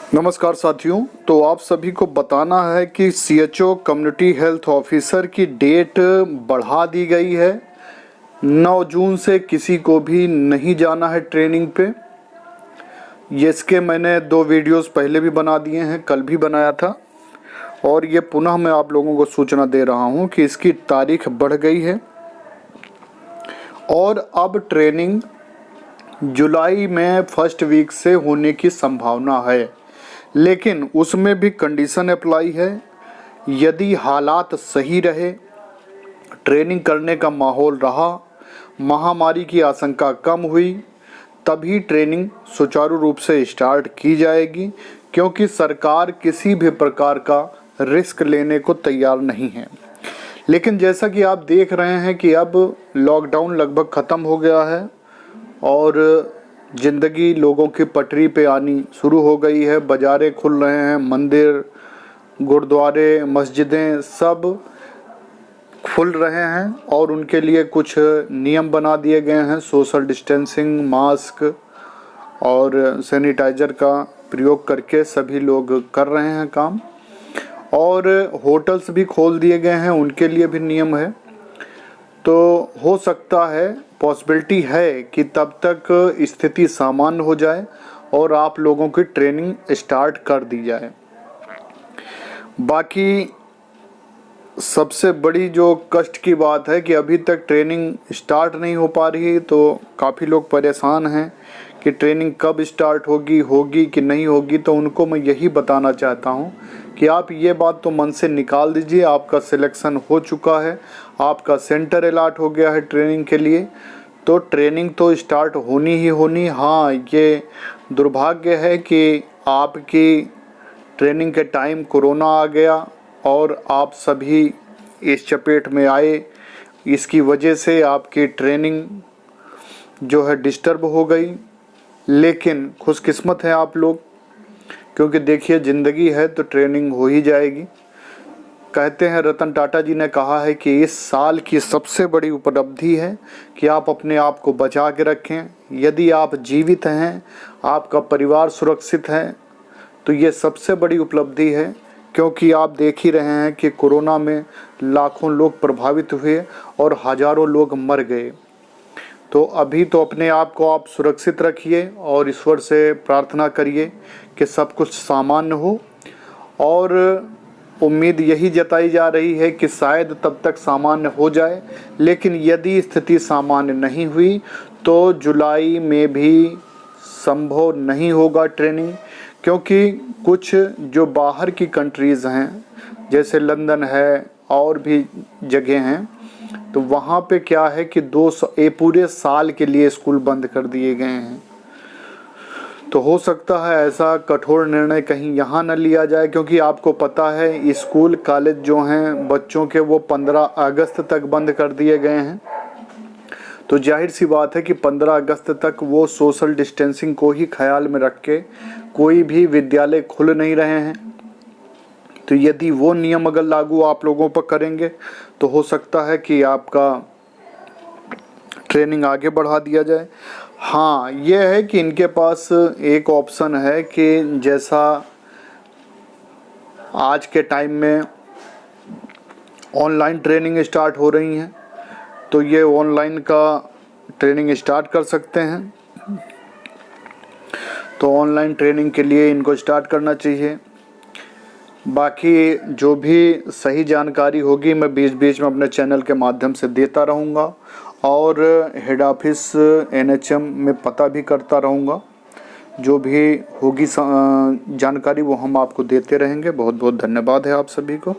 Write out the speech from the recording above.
नमस्कार साथियों। तो आप सभी को बताना है कि सीएचओ कम्युनिटी हेल्थ ऑफिसर की डेट बढ़ा दी गई है। 9 जून से किसी को भी नहीं जाना है ट्रेनिंग पे। इसके मैंने 2 वीडियोस पहले भी बना दिए हैं, कल भी बनाया था, और ये पुनः मैं आप लोगों को सूचना दे रहा हूँ कि इसकी तारीख बढ़ गई है और अब ट्रेनिंग जुलाई में फर्स्ट वीक से होने की संभावना है। लेकिन उसमें भी कंडीशन अप्लाई है। यदि हालात सही रहे, ट्रेनिंग करने का माहौल रहा, महामारी की आशंका कम हुई, तभी ट्रेनिंग सुचारू रूप से स्टार्ट की जाएगी, क्योंकि सरकार किसी भी प्रकार का रिस्क लेने को तैयार नहीं है। लेकिन जैसा कि आप देख रहे हैं कि अब लॉकडाउन लगभग ख़त्म हो गया है और ज़िंदगी लोगों की पटरी पे आनी शुरू हो गई है। बाज़ारें खुल रहे हैं, मंदिर, गुरुद्वारे, मस्जिदें सब खुल रहे हैं और उनके लिए कुछ नियम बना दिए गए हैं। सोशल डिस्टेंसिंग, मास्क और सैनिटाइज़र का प्रयोग करके सभी लोग कर रहे हैं काम, और होटल्स भी खोल दिए गए हैं, उनके लिए भी नियम है। तो हो सकता है, पॉसिबिलिटी है कि तब तक स्थिति सामान्य हो जाए और आप लोगों की ट्रेनिंग स्टार्ट कर दी जाए। बाकी सबसे बड़ी जो कष्ट की बात है कि अभी तक ट्रेनिंग स्टार्ट नहीं हो पा रही, तो काफ़ी लोग परेशान हैं कि ट्रेनिंग कब स्टार्ट होगी कि नहीं होगी। तो उनको मैं यही बताना चाहता हूं कि आप ये बात तो मन से निकाल दीजिए। आपका सिलेक्शन हो चुका है, आपका सेंटर अलॉट हो गया है ट्रेनिंग के लिए, तो ट्रेनिंग तो स्टार्ट होनी ही होनी। हाँ, ये दुर्भाग्य है कि आपकी ट्रेनिंग के टाइम कोरोना आ गया और आप सभी इस चपेट में आए। इसकी वजह से आपकी ट्रेनिंग जो है डिस्टर्ब हो गई। लेकिन खुशकिस्मत है आप लोग, क्योंकि देखिए ज़िंदगी है तो ट्रेनिंग हो ही जाएगी। कहते हैं, रतन टाटा जी ने कहा है कि इस साल की सबसे बड़ी उपलब्धि है कि आप अपने आप को बचा के रखें। यदि आप जीवित हैं, आपका परिवार सुरक्षित है, तो ये सबसे बड़ी उपलब्धि है। क्योंकि आप देख ही रहे हैं कि कोरोना में लाखों लोग प्रभावित हुए और हज़ारों लोग मर गए। तो अभी तो अपने आप को आप सुरक्षित रखिए और ईश्वर से प्रार्थना करिए कि सब कुछ सामान्य हो। और उम्मीद यही जताई जा रही है कि शायद तब तक सामान्य हो जाए। लेकिन यदि स्थिति सामान्य नहीं हुई तो जुलाई में भी संभव नहीं होगा ट्रेनिंग, क्योंकि कुछ जो बाहर की कंट्रीज़ हैं, जैसे लंदन है और भी जगह हैं, तो वहाँ पे क्या है कि पूरे साल के लिए स्कूल बंद कर दिए गए हैं। तो हो सकता है ऐसा कठोर निर्णय कहीं यहाँ न लिया जाए, क्योंकि आपको पता है स्कूल कॉलेज जो हैं बच्चों के, वो 15 अगस्त तक बंद कर दिए गए हैं। तो जाहिर सी बात है कि 15 अगस्त तक वो सोशल डिस्टेंसिंग को ही ख्याल में रख के कोई भी विद्यालय खुल नहीं रहे हैं। तो यदि वो नियम अगर लागू आप लोगों पर करेंगे तो हो सकता है कि आपका ट्रेनिंग आगे बढ़ा दिया जाए। हाँ, ये है कि इनके पास एक ऑप्शन है कि जैसा आज के टाइम में ऑनलाइन ट्रेनिंग स्टार्ट हो रही हैं, तो ये ऑनलाइन का ट्रेनिंग स्टार्ट कर सकते हैं। तो ऑनलाइन ट्रेनिंग के लिए इनको स्टार्ट करना चाहिए। बाकी जो भी सही जानकारी होगी मैं बीच बीच में अपने चैनल के माध्यम से देता रहूँगा और हेड ऑफिस एनएचएम में पता भी करता रहूँगा। जो भी होगी जानकारी वो हम आपको देते रहेंगे। बहुत बहुत धन्यवाद है आप सभी को।